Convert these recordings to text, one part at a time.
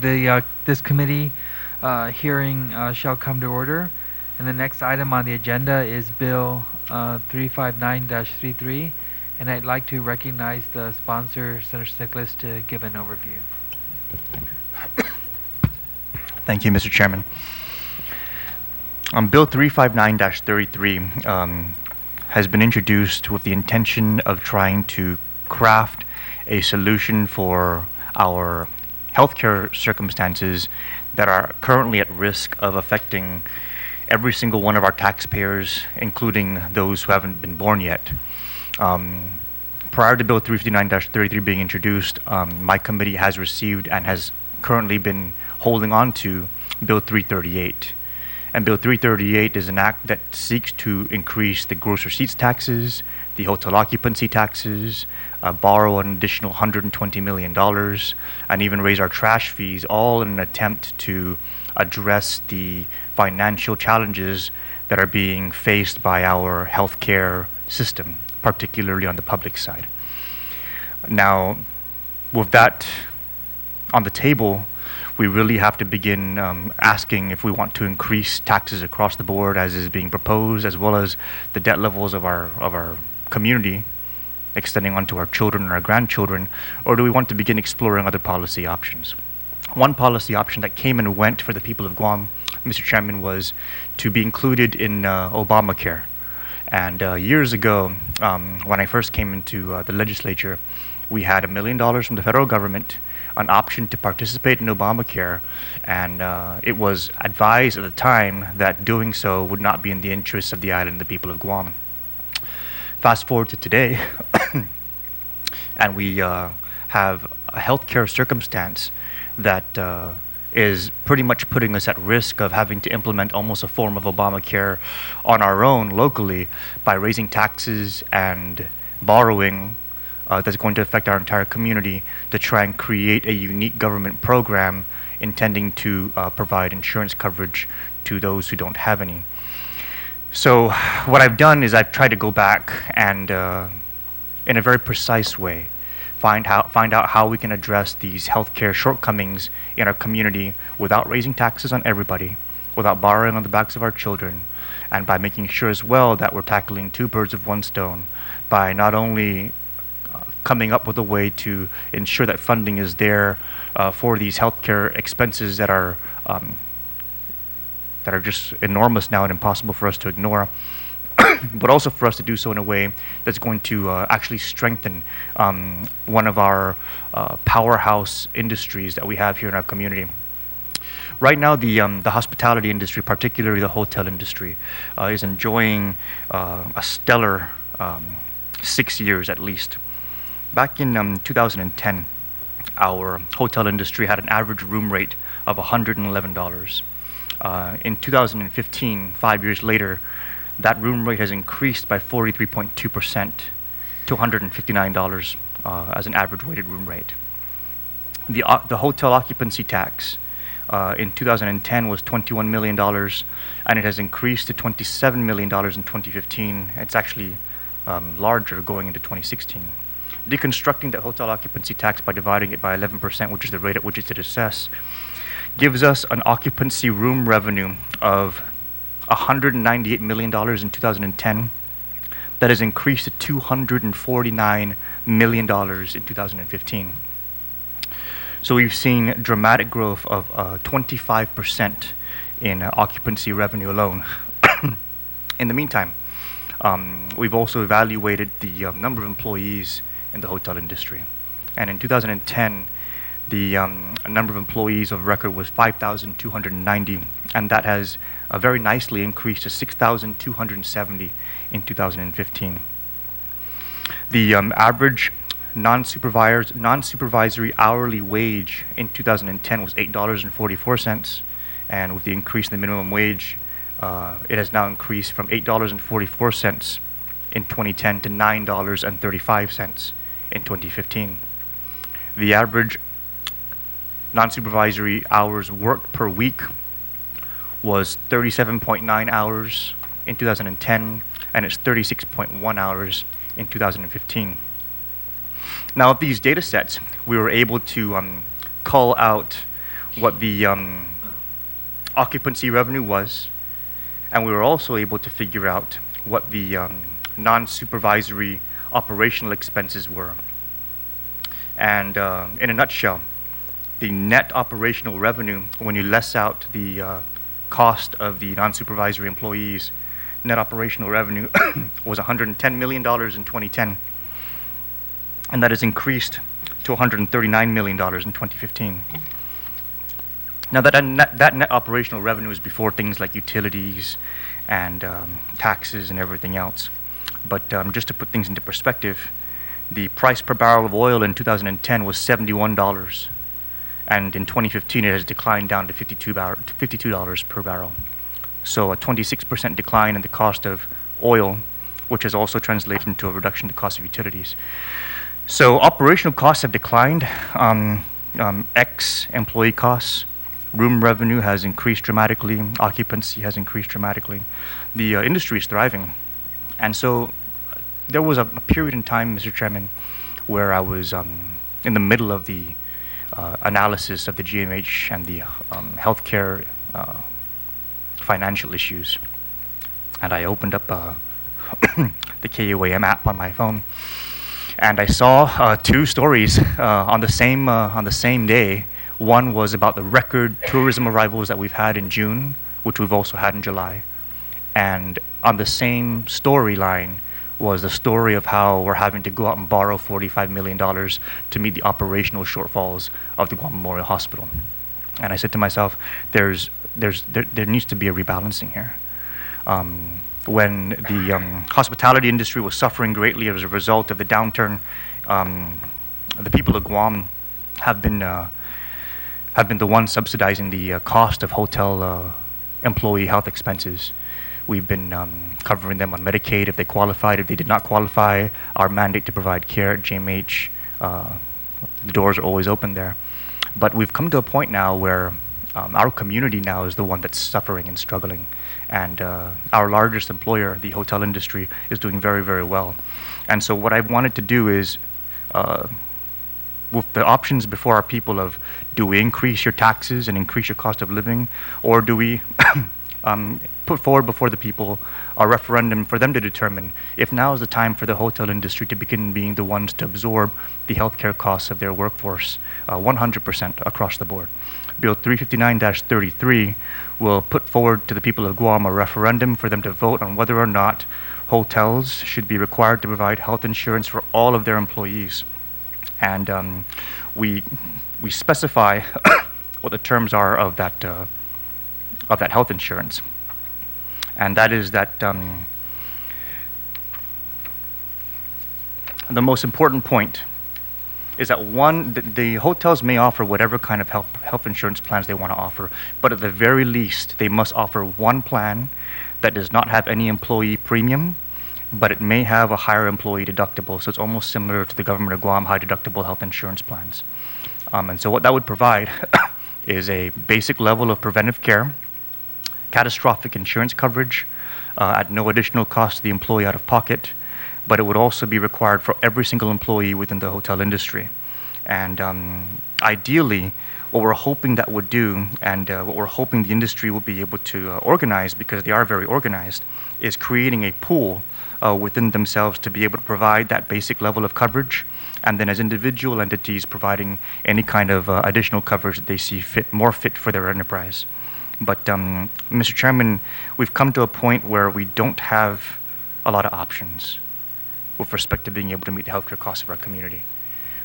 this committee hearing shall come to order. And the next item on the agenda is Bill 359-33. And I'd like to recognize the sponsor, Senator Stiglitz, to give an overview. Thank you, Mr. Chairman. Bill 359-33 has been introduced with the intention of trying to craft a solution for our healthcare circumstances that are currently at risk of affecting every single one of our taxpayers, including those who haven't been born yet. Prior to Bill 359-33 being introduced, my committee has received and has currently been holding on to Bill 338. And Bill 338 is an act that seeks to increase the gross receipts taxes, the hotel occupancy taxes, borrow an additional $120 million, and even raise our trash fees, all in an attempt to address the financial challenges that are being faced by our healthcare system, particularly on the public side. Now, with that on the table, we really have to begin asking if we want to increase taxes across the board as is being proposed, as well as the debt levels of our community extending onto our children and our grandchildren, or do we want to begin exploring other policy options? One policy option that came and went for the people of Guam, Mr. Chairman, was to be included in Obamacare. And years ago, when I first came into the legislature, we had $1 million from the federal government, an option to participate in Obamacare, and it was advised at the time that doing so would not be in the interests of the island and the people of Guam. Fast forward to today, and we have a healthcare circumstance that is pretty much putting us at risk of having to implement almost a form of Obamacare on our own locally by raising taxes and borrowing that's going to affect our entire community to try and create a unique government program intending to provide insurance coverage to those who don't have any. So what I've done is I've tried to go back and in a very precise way find out how we can address these healthcare shortcomings in our community without raising taxes on everybody, without borrowing on the backs of our children, and by making sure as well that we're tackling two birds with one stone by not only coming up with a way to ensure that funding is there for these healthcare expenses that are just enormous now and impossible for us to ignore, but also for us to do so in a way that's going to actually strengthen one of our powerhouse industries that we have here in our community. Right now, the hospitality industry, particularly the hotel industry, is enjoying a stellar 6 years at least. Back in 2010, our hotel industry had an average room rate of $111. In 2015, 5 years later, that room rate has increased by 43.2% to $159 as an average weighted room rate. The hotel occupancy tax in 2010 was $21 million, and it has increased to $27 million in 2015. It's actually larger going into 2016. Deconstructing the hotel occupancy tax by dividing it by 11%, which is the rate at which it's assessed, gives us an occupancy room revenue of $198 million in 2010. That has increased to $249 million in 2015. So we've seen dramatic growth of 25% in occupancy revenue alone. In the meantime, we've also evaluated the number of employees in the hotel industry. And in 2010, the number of employees of record was 5,290, and that has very nicely increased to 6,270 in 2015. The average non-supervisory hourly wage in 2010 was $8.44, and with the increase in the minimum wage, it has now increased from $8.44 in 2010 to $9.35 in 2015. The average non-supervisory hours worked per week was 37.9 hours in 2010, and it's 36.1 hours in 2015. Now, of these data sets, we were able to cull out what the occupancy revenue was, and we were also able to figure out what the non-supervisory operational expenses were. And in a nutshell, the net operational revenue, when you less out the cost of the non-supervisory employees, net operational revenue was $110 million in 2010, and that has increased to $139 million in 2015. Now that net operational revenue is before things like utilities and taxes and everything else. But just to put things into perspective, the price per barrel of oil in 2010 was $71, and in 2015 it has declined down to $52 per barrel. So a 26% decline in the cost of oil, which has also translated into a reduction in the cost of utilities. So operational costs have declined, ex-employee costs. Room revenue has increased dramatically, occupancy has increased dramatically. The industry is thriving. And so there was a period in time, Mr. Chairman, where I was in the middle of the analysis of the GMH and the healthcare financial issues. And I opened up the KUAM app on my phone, and I saw two stories on the same day. One was about the record tourism arrivals that we've had in June, which we've also had in July. And on the same storyline was the story of how we're having to go out and borrow $45 million to meet the operational shortfalls of the Guam Memorial Hospital. And I said to myself, there needs to be a rebalancing here. When the hospitality industry was suffering greatly as a result of the downturn, the people of Guam have been the ones subsidizing the cost of hotel employee health expenses. We've been covering them on Medicaid if they qualified. If they did not qualify, our mandate to provide care at GMH, the doors are always open there. But we've come to a point now where our community now is the one that's suffering and struggling. And our largest employer, the hotel industry, is doing very, very well. And so what I wanted to do is, with the options before our people of, do we increase your taxes and increase your cost of living, or do we put forward before the people a referendum for them to determine if now is the time for the hotel industry to begin being the ones to absorb the healthcare costs of their workforce 100% across the board. Bill 359-33 will put forward to the people of Guam a referendum for them to vote on whether or not hotels should be required to provide health insurance for all of their employees. And we specify what the terms are of that health insurance. And that is that the most important point is that one, the hotels may offer whatever kind of health insurance plans they want to offer, but at the very least, they must offer one plan that does not have any employee premium, but it may have a higher employee deductible. So it's almost similar to the government of Guam high deductible health insurance plans. And so what that would provide is a basic level of preventive care, catastrophic insurance coverage at no additional cost to the employee out of pocket, but it would also be required for every single employee within the hotel industry. And ideally, what we're hoping that would do, and what we're hoping the industry will be able to organize, because they are very organized, is creating a pool within themselves to be able to provide that basic level of coverage, and then as individual entities providing any kind of additional coverage that they see more fit for their enterprise. But Mr. Chairman, we've come to a point where we don't have a lot of options with respect to being able to meet the healthcare costs of our community.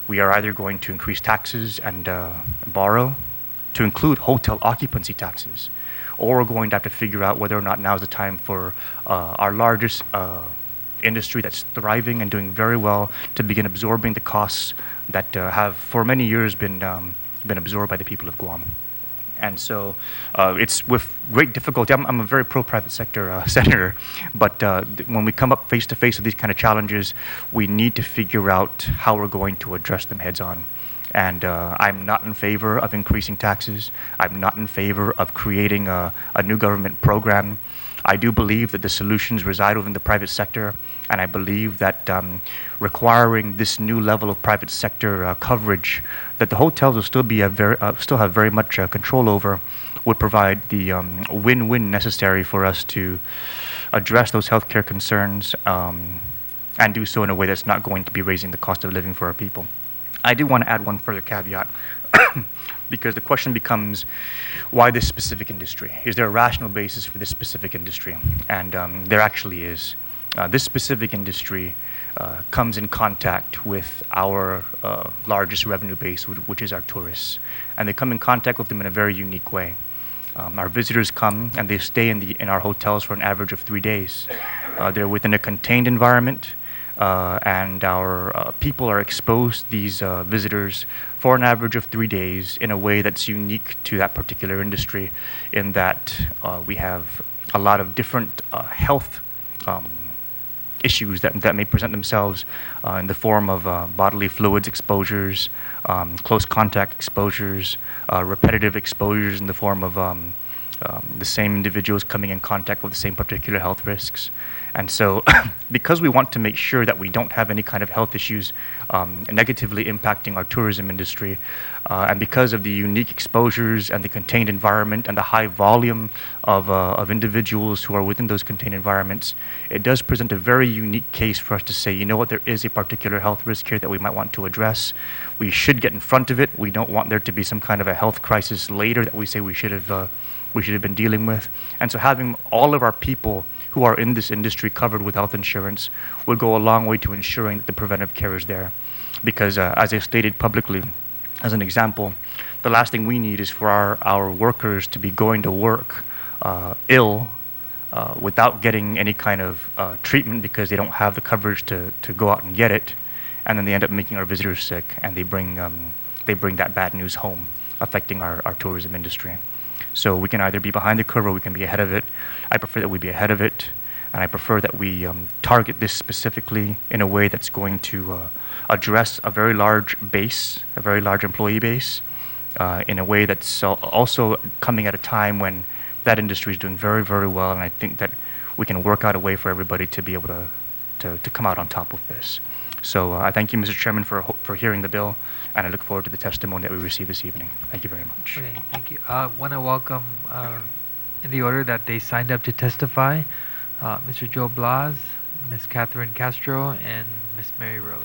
We are either going to increase taxes and borrow to include hotel occupancy taxes, or we're going to have to figure out whether or not now is the time for our largest industry that's thriving and doing very well to begin absorbing the costs that have for many years been absorbed by the people of Guam. And so it's with great difficulty. I'm a very pro-private sector senator, but when we come up face to face with these kind of challenges, we need to figure out how we're going to address them heads on. And I'm not in favor of increasing taxes. I'm not in favor of creating a new government program. I do believe that the solutions reside within the private sector, and I believe that requiring this new level of private sector coverage that the hotels will still have very much control over would provide the win-win necessary for us to address those healthcare concerns and do so in a way that's not going to be raising the cost of living for our people. I do want to add one further caveat because the question becomes, why this specific industry? Is there a rational basis for this specific industry? And there actually is. This specific industry comes in contact with our largest revenue base, which is our tourists. And they come in contact with them in a very unique way. Our visitors come and they stay in our hotels for an average of 3 days. They're within a contained environment, and our people are exposed to these visitors for an average of 3 days in a way that's unique to that particular industry, in that we have a lot of different health issues that may present themselves in the form of bodily fluids exposures, close contact exposures, repetitive exposures in the form of the same individuals coming in contact with the same particular health risks. And so because we want to make sure that we don't have any kind of health issues negatively impacting our tourism industry, and because of the unique exposures and the contained environment and the high volume of individuals who are within those contained environments, it does present a very unique case for us to say, you know what, there is a particular health risk here that we might want to address. We should get in front of it. We don't want there to be some kind of a health crisis later that we say we should have been dealing with. And so having all of our people who are in this industry covered with health insurance would go a long way to ensuring that the preventive care is there. Because as I stated publicly, as an example, the last thing we need is for our workers to be going to work ill without getting any kind of treatment because they don't have the coverage to go out and get it, and then they end up making our visitors sick, and they bring that bad news home, affecting our tourism industry. So we can either be behind the curve or we can be ahead of it. I prefer that we be ahead of it, and I prefer that we target this specifically in a way that's going to address a very large base, a very large employee base, in a way that's also coming at a time when that industry is doing very, very well, and I think that we can work out a way for everybody to be able to come out on top of this. So I thank you, Mr. Chairman, for hearing the bill, and I look forward to the testimony that we receive this evening. Thank you very much. Okay, thank you. I want to welcome, in the order that they signed up to testify, Mr. Joe Blas, Ms. Catherine Castro, and Ms. Mary Rose.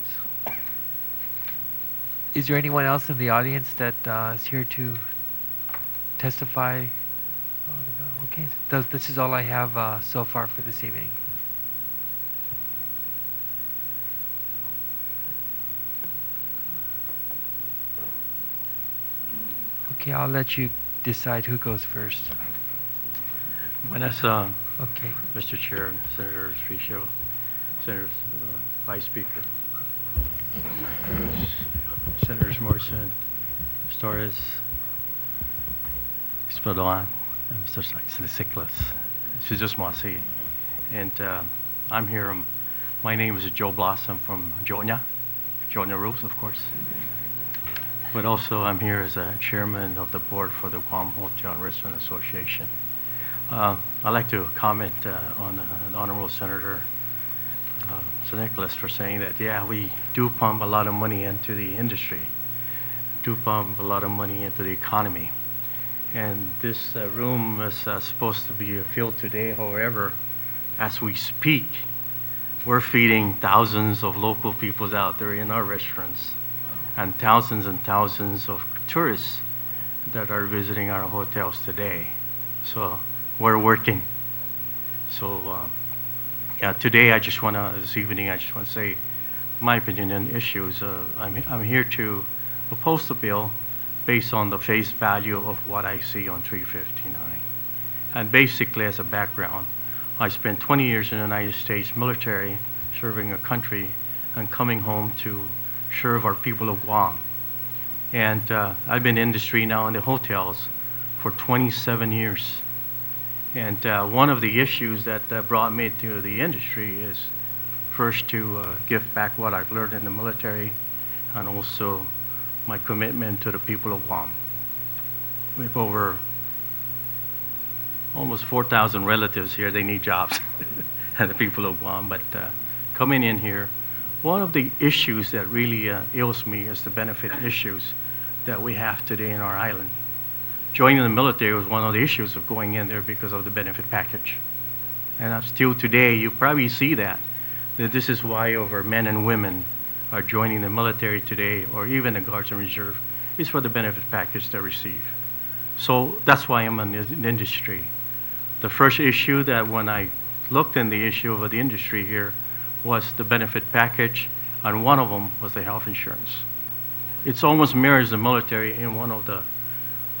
Is there anyone else in the audience that is here to testify? Okay, this is all I have so far for this evening. Okay, I'll let you decide who goes first. Buenas, Okay. Mr. Chair, Senator Ficio, Senator Vice Speaker, Cruz, Senators Morrison, Torres, Espadon, and Mr. Siklas. This is just Mossy. And I'm here. My name is Joe Blossom from Jonya Rose, of course. But also I'm here as a chairman of the board for the Guam Hotel and Restaurant Association. I'd like to comment on the Honorable Senator Nicholas for saying that, yeah, we do pump a lot of money into the industry, do pump a lot of money into the economy. And this room is supposed to be filled today. However, as we speak, we're feeding thousands of local people out there in our restaurants, and thousands of tourists that are visiting our hotels today. So we're working. So yeah, today this evening I just want to say my opinion on issues. I'm here to oppose the bill based on the face value of what I see on 359. And basically, as a background, I spent 20 years in the United States military serving a country and coming home to serve our people of Guam. And I've been in industry now in the hotels for 27 years. And one of the issues that brought me to the industry is first to give back what I've learned in the military, and also my commitment to the people of Guam. We have over almost 4,000 relatives here. They need jobs, and the people of Guam. But coming in here, one of the issues that really ails me is the benefit issues that we have today in our island. Joining the military was one of the issues of going in there because of the benefit package. And still today, you probably see that this is why over men and women are joining the military today, or even the Guards and Reserve, is for the benefit package they receive. So that's why I'm in the industry. The first issue that when I looked in the issue of the industry here was the benefit package, and one of them was the health insurance. It's almost mirrors the military in one of the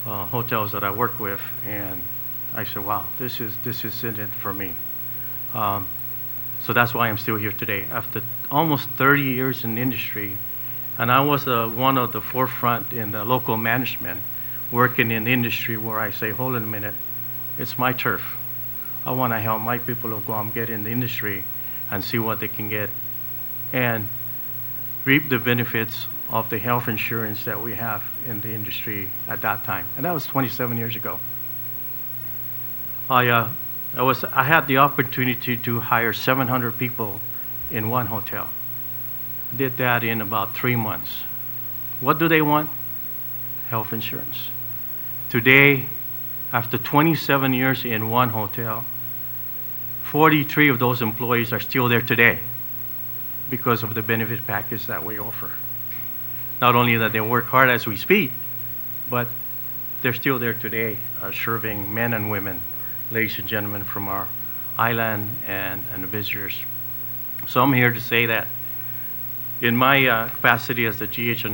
hotels that I work with, and I said, wow, this isn't it for me. So that's why I'm still here today. After almost 30 years in the industry, and I was one of the forefront in the local management, working in the industry where I say, hold on a minute, it's my turf. I want to help my people of Guam get in the industry and see what they can get and reap the benefits of the health insurance that we have in the industry at that time. And that was 27 years ago. I had the opportunity to hire 700 people in one hotel. Did that in about 3 months. What do they want? Health insurance. Today, after 27 years in one hotel, 43 of those employees are still there today because of the benefit package that we offer. Not only that they work hard as we speak, but they're still there today serving men and women, ladies and gentlemen from our island and the visitors. So I'm here to say that in my capacity as the GH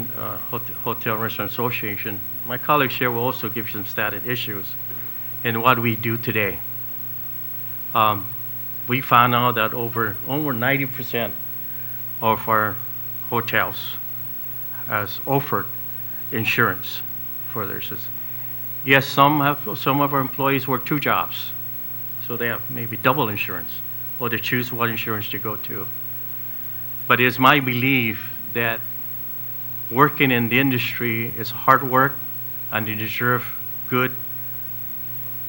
Hotel and Restaurant Association, my colleagues here will also give you some stated issues in what we do today. We found out that over 90% of our hotels has offered insurance for their citizens. Yes, some of our employees work 2 jobs, so they have maybe double insurance, or they choose what insurance to go to. But it's my belief that working in the industry is hard work, and you deserve good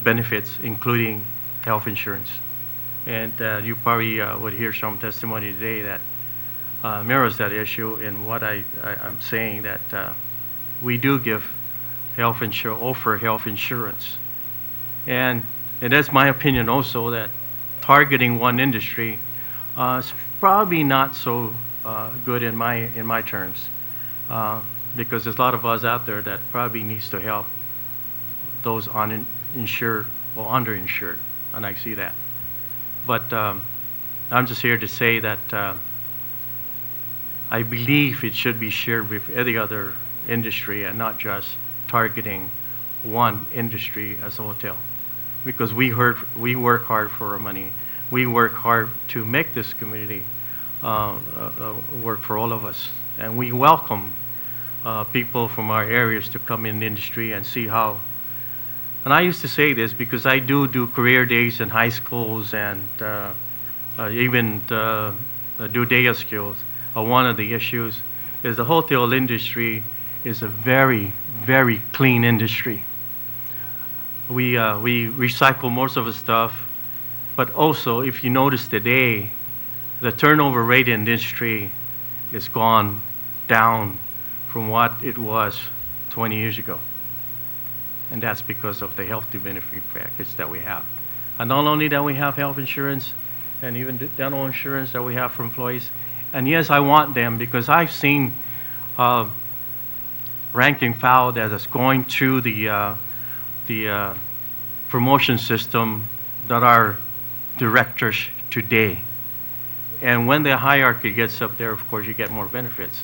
benefits, including health insurance. And you probably would hear some testimony today that mirrors that issue in what I'm saying, that we do give offer health insurance. And that's my opinion also, that targeting one industry is probably not so good in my terms, because there's a lot of us out there that probably needs to help those uninsured or underinsured, and I see that. But I'm just here to say that I believe it should be shared with every other industry and not just targeting one industry as a hotel. Because we work hard for our money. We work hard to make this community work for all of us. And we welcome people from our areas to come in the industry and see how. And I used to say this because I do career days in high schools and even do day of skills. One of the issues is the hotel industry is a very, very clean industry. We recycle most of the stuff, but also if you notice today, the turnover rate in the industry is gone down from what it was 20 years ago. And that's because of the health benefit package that we have. And not only that we have health insurance and even dental insurance that we have for employees. And yes, I want them because I've seen rank and file that is going through the promotion system that are directors today. And when the hierarchy gets up there, of course, you get more benefits.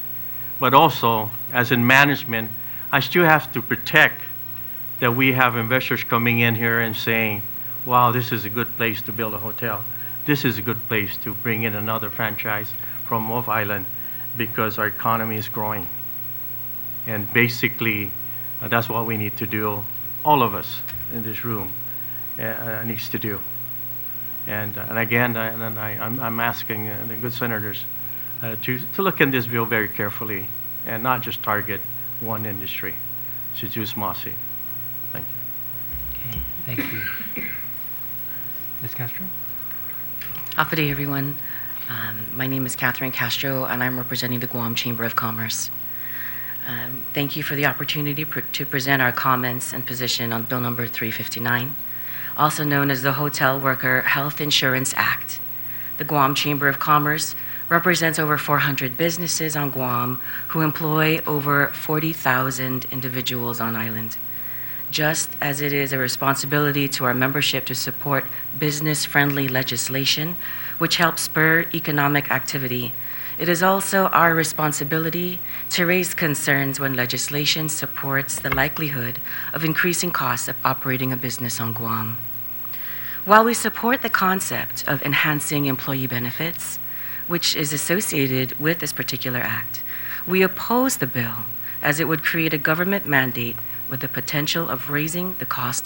But also, as in management, I still have to protect that we have investors coming in here and saying, wow, this is a good place to build a hotel. This is a good place to bring in another franchise from Off Island because our economy is growing. And basically, that's what we need to do, all of us in this room needs to do. And again, I'm asking the good senators to look at this bill very carefully and not just target one industry. Sejus Masi. Thank you. Okay, thank you. Ms. Castro? Good day, everyone. My name is Catherine Castro, and I'm representing the Guam Chamber of Commerce. Thank you for the opportunity to present our comments and position on Bill number 359, also known as the Hotel Worker Health Insurance Act. The Guam Chamber of Commerce represents over 400 businesses on Guam who employ over 40,000 individuals on island. Just as it is a responsibility to our membership to support business-friendly legislation, which helps spur economic activity, it is also our responsibility to raise concerns when legislation supports the likelihood of increasing costs of operating a business on Guam. While we support the concept of enhancing employee benefits, which is associated with this particular act, we oppose the bill as it would create a government mandate with the potential of raising the cost